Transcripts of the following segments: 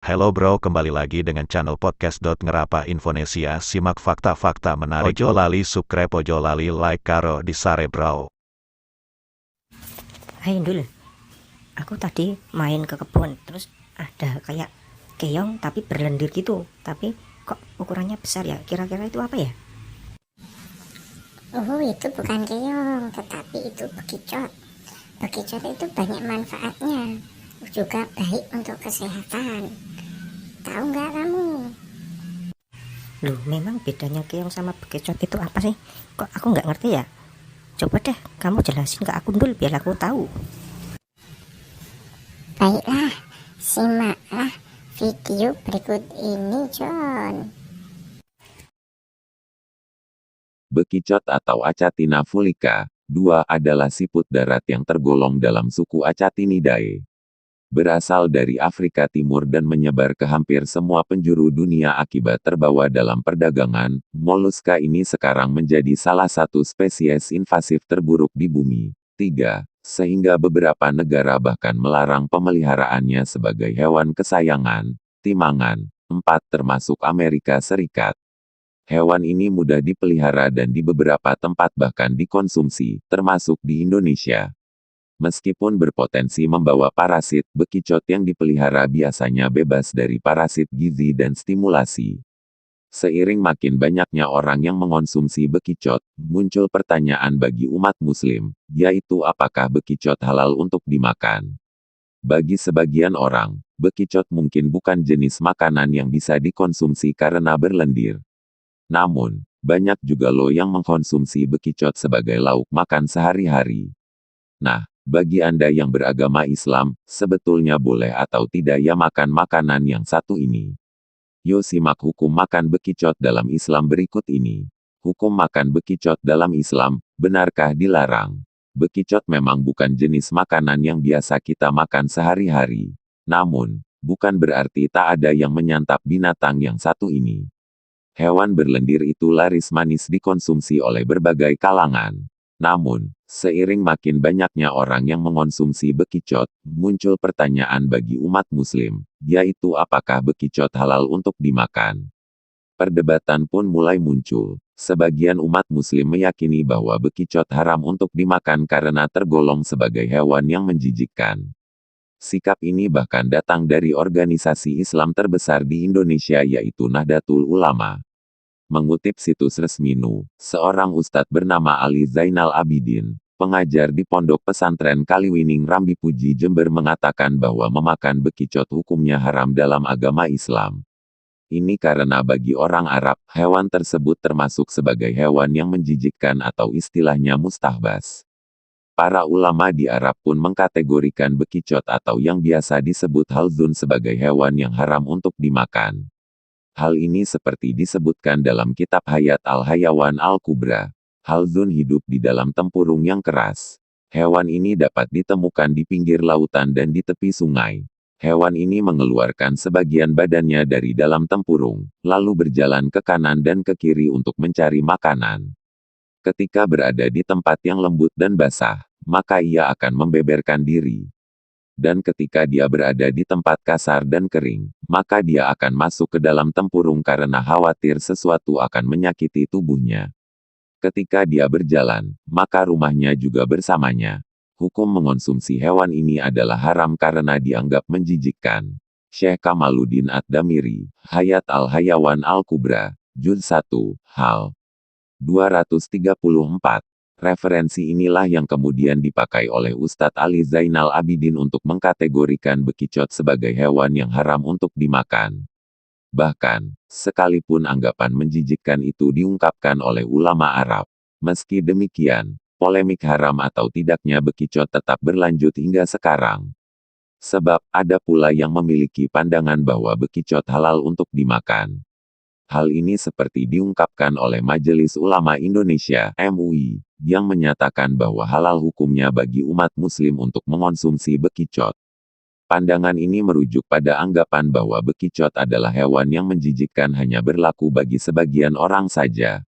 Halo bro, kembali lagi dengan channel podcast Ngerapa Indonesia. Simak fakta-fakta menarik. Ojo lali subscribe, ojo lali like karo di sare bro. Hai Ndul, aku tadi main ke kebun, terus ada kayak keong tapi berlendir gitu, tapi kok ukurannya besar ya, kira-kira itu apa ya? Oh, itu bukan keong, tetapi itu bekicot. Bekicot itu banyak manfaatnya, juga baik untuk kesehatan. Tahu nggak kamu? Loh, memang bedanya keong sama bekicot itu apa sih? Kok aku nggak ngerti ya? Coba deh kamu jelasin ke aku Ndul, biar aku tahu. Baiklah, simaklah video berikut ini, John. Bekicot atau Achatina fulica, 2 adalah siput darat yang tergolong dalam suku Achatinidae. Berasal dari Afrika Timur dan menyebar ke hampir semua penjuru dunia akibat terbawa dalam perdagangan. Moluska ini sekarang menjadi salah satu spesies invasif terburuk di bumi. 3. Sehingga beberapa negara bahkan melarang pemeliharaannya sebagai hewan kesayangan. Timangan. 4. Termasuk Amerika Serikat. Hewan ini mudah dipelihara dan di beberapa tempat bahkan dikonsumsi, termasuk di Indonesia. Meskipun berpotensi membawa parasit, bekicot yang dipelihara biasanya bebas dari parasit gizi dan stimulasi. Seiring makin banyaknya orang yang mengonsumsi bekicot, muncul pertanyaan bagi umat Muslim, yaitu apakah bekicot halal untuk dimakan? Bagi sebagian orang, bekicot mungkin bukan jenis makanan yang bisa dikonsumsi karena berlendir. Namun, banyak juga loh yang mengkonsumsi bekicot sebagai lauk makan sehari-hari. Nah, bagi Anda yang beragama Islam, sebetulnya boleh atau tidak ya makan makanan yang satu ini? Yuk simak hukum makan bekicot dalam Islam berikut ini. Hukum makan bekicot dalam Islam, benarkah dilarang? Bekicot memang bukan jenis makanan yang biasa kita makan sehari-hari. Namun, bukan berarti tak ada yang menyantap binatang yang satu ini. Hewan berlendir itu laris manis dikonsumsi oleh berbagai kalangan. Namun, seiring makin banyaknya orang yang mengonsumsi bekicot, muncul pertanyaan bagi umat Muslim, yaitu apakah bekicot halal untuk dimakan? Perdebatan pun mulai muncul. Sebagian umat Muslim meyakini bahwa bekicot haram untuk dimakan karena tergolong sebagai hewan yang menjijikkan. Sikap ini bahkan datang dari organisasi Islam terbesar di Indonesia yaitu Nahdlatul Ulama. Mengutip situs resmi NU, seorang ustadz bernama Ali Zainal Abidin, pengajar di Pondok Pesantren Kaliwining Rambi Puji Jember mengatakan bahwa memakan bekicot hukumnya haram dalam agama Islam. Ini karena bagi orang Arab, hewan tersebut termasuk sebagai hewan yang menjijikkan atau istilahnya mustahbas. Para ulama di Arab pun mengkategorikan bekicot atau yang biasa disebut halzun sebagai hewan yang haram untuk dimakan. Hal ini seperti disebutkan dalam kitab Hayat al-Hayawan al-Kubra. Halzun hidup di dalam tempurung yang keras. Hewan ini dapat ditemukan di pinggir lautan dan di tepi sungai. Hewan ini mengeluarkan sebagian badannya dari dalam tempurung, lalu berjalan ke kanan dan ke kiri untuk mencari makanan. Ketika berada di tempat yang lembut dan basah, maka ia akan membeberkan diri. Dan ketika dia berada di tempat kasar dan kering, maka dia akan masuk ke dalam tempurung karena khawatir sesuatu akan menyakiti tubuhnya. Ketika dia berjalan, maka rumahnya juga bersamanya. Hukum mengonsumsi hewan ini adalah haram karena dianggap menjijikkan. Syekh Kamaluddin Ad-Damiri, Hayat al-Hayawan al-Kubra, Juz 1, Hal 234. Referensi inilah yang kemudian dipakai oleh Ustadz Ali Zainal Abidin untuk mengkategorikan bekicot sebagai hewan yang haram untuk dimakan. Bahkan, sekalipun anggapan menjijikkan itu diungkapkan oleh ulama Arab. Meski demikian, polemik haram atau tidaknya bekicot tetap berlanjut hingga sekarang. Sebab, ada pula yang memiliki pandangan bahwa bekicot halal untuk dimakan. Hal ini seperti diungkapkan oleh Majelis Ulama Indonesia (MUI), yang menyatakan bahwa halal hukumnya bagi umat Muslim untuk mengonsumsi bekicot. Pandangan ini merujuk pada anggapan bahwa bekicot adalah hewan yang menjijikkan hanya berlaku bagi sebagian orang saja.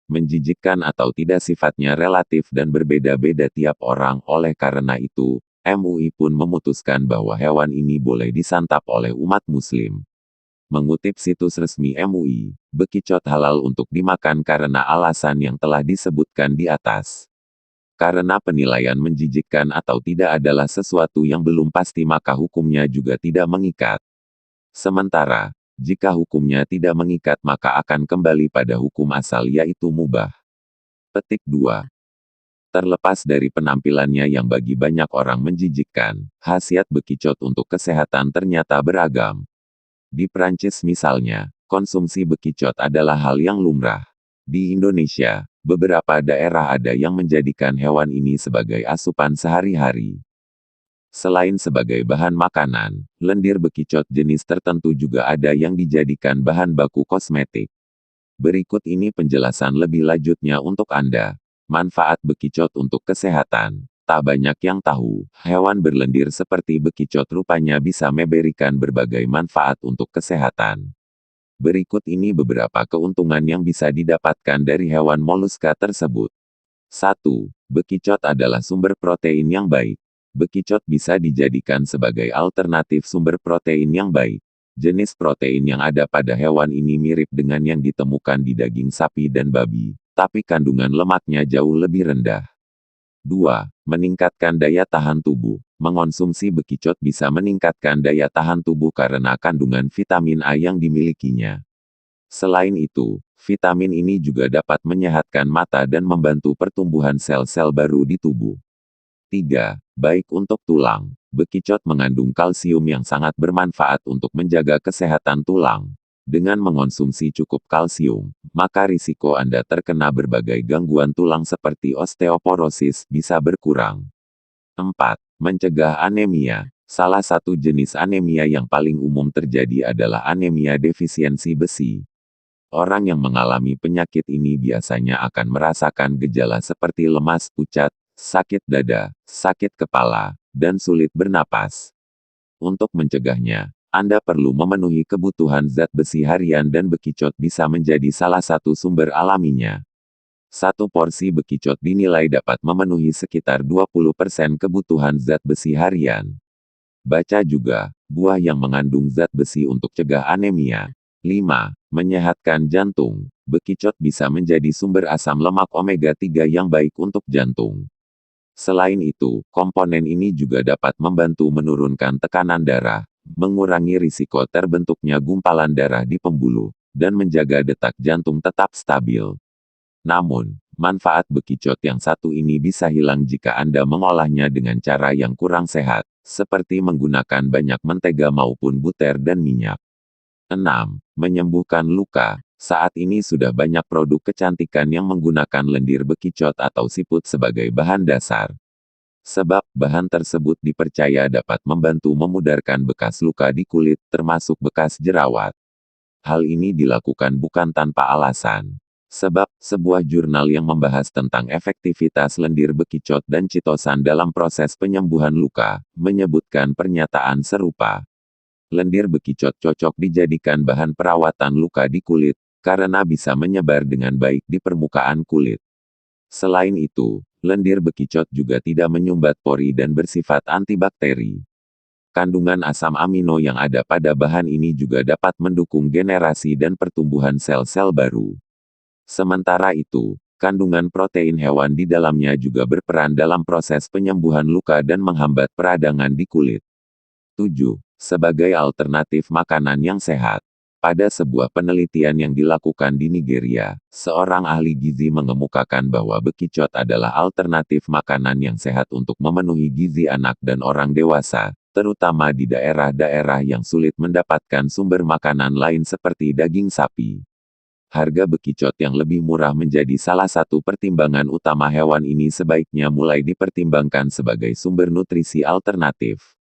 Menjijikkan atau tidak sifatnya relatif dan berbeda-beda tiap orang, oleh karena itu, MUI pun memutuskan bahwa hewan ini boleh disantap oleh umat Muslim. Mengutip situs resmi MUI, bekicot halal untuk dimakan karena alasan yang telah disebutkan di atas. Karena penilaian menjijikkan atau tidak adalah sesuatu yang belum pasti maka hukumnya juga tidak mengikat. Sementara, jika hukumnya tidak mengikat maka akan kembali pada hukum asal yaitu mubah. Petik 2. Terlepas dari penampilannya yang bagi banyak orang menjijikkan, khasiat bekicot untuk kesehatan ternyata beragam. Di Prancis misalnya, konsumsi bekicot adalah hal yang lumrah. Di Indonesia, beberapa daerah ada yang menjadikan hewan ini sebagai asupan sehari-hari. Selain sebagai bahan makanan, lendir bekicot jenis tertentu juga ada yang dijadikan bahan baku kosmetik. Berikut ini penjelasan lebih lanjutnya untuk Anda. Manfaat bekicot untuk kesehatan. Tak banyak yang tahu, hewan berlendir seperti bekicot rupanya bisa memberikan berbagai manfaat untuk kesehatan. Berikut ini beberapa keuntungan yang bisa didapatkan dari hewan moluska tersebut. 1. Bekicot adalah sumber protein yang baik. Bekicot bisa dijadikan sebagai alternatif sumber protein yang baik. Jenis protein yang ada pada hewan ini mirip dengan yang ditemukan di daging sapi dan babi, tapi kandungan lemaknya jauh lebih rendah. 2. Meningkatkan daya tahan tubuh. Mengonsumsi bekicot bisa meningkatkan daya tahan tubuh karena kandungan vitamin A yang dimilikinya. Selain itu, vitamin ini juga dapat menyehatkan mata dan membantu pertumbuhan sel-sel baru di tubuh. 3. Baik untuk tulang. Bekicot mengandung kalsium yang sangat bermanfaat untuk menjaga kesehatan tulang. Dengan mengonsumsi cukup kalsium, maka risiko Anda terkena berbagai gangguan tulang seperti osteoporosis bisa berkurang. 4. Mencegah anemia. Salah satu jenis anemia yang paling umum terjadi adalah anemia defisiensi besi. Orang yang mengalami penyakit ini biasanya akan merasakan gejala seperti lemas, pucat, sakit dada, sakit kepala, dan sulit bernapas. Untuk mencegahnya, Anda perlu memenuhi kebutuhan zat besi harian dan bekicot bisa menjadi salah satu sumber alaminya. Satu porsi bekicot dinilai dapat memenuhi sekitar 20% kebutuhan zat besi harian. Baca juga, buah yang mengandung zat besi untuk cegah anemia. 5. Menyehatkan jantung. Bekicot bisa menjadi sumber asam lemak omega 3 yang baik untuk jantung. Selain itu, komponen ini juga dapat membantu menurunkan tekanan darah, mengurangi risiko terbentuknya gumpalan darah di pembuluh, dan menjaga detak jantung tetap stabil. Namun, manfaat bekicot yang satu ini bisa hilang jika Anda mengolahnya dengan cara yang kurang sehat, seperti menggunakan banyak mentega maupun butter dan minyak. 6. Menyembuhkan luka. Saat ini sudah banyak produk kecantikan yang menggunakan lendir bekicot atau siput sebagai bahan dasar. Sebab, bahan tersebut dipercaya dapat membantu memudarkan bekas luka di kulit, termasuk bekas jerawat. Hal ini dilakukan bukan tanpa alasan. Sebab, sebuah jurnal yang membahas tentang efektivitas lendir bekicot dan chitosan dalam proses penyembuhan luka, menyebutkan pernyataan serupa. Lendir bekicot cocok dijadikan bahan perawatan luka di kulit, karena bisa menyebar dengan baik di permukaan kulit. Selain itu, lendir bekicot juga tidak menyumbat pori dan bersifat antibakteri. Kandungan asam amino yang ada pada bahan ini juga dapat mendukung generasi dan pertumbuhan sel-sel baru. Sementara itu, kandungan protein hewan di dalamnya juga berperan dalam proses penyembuhan luka dan menghambat peradangan di kulit. 7. Sebagai alternatif makanan yang sehat. Pada sebuah penelitian yang dilakukan di Nigeria, seorang ahli gizi mengemukakan bahwa bekicot adalah alternatif makanan yang sehat untuk memenuhi gizi anak dan orang dewasa, terutama di daerah-daerah yang sulit mendapatkan sumber makanan lain seperti daging sapi. Harga bekicot yang lebih murah menjadi salah satu pertimbangan utama hewan ini sebaiknya mulai dipertimbangkan sebagai sumber nutrisi alternatif.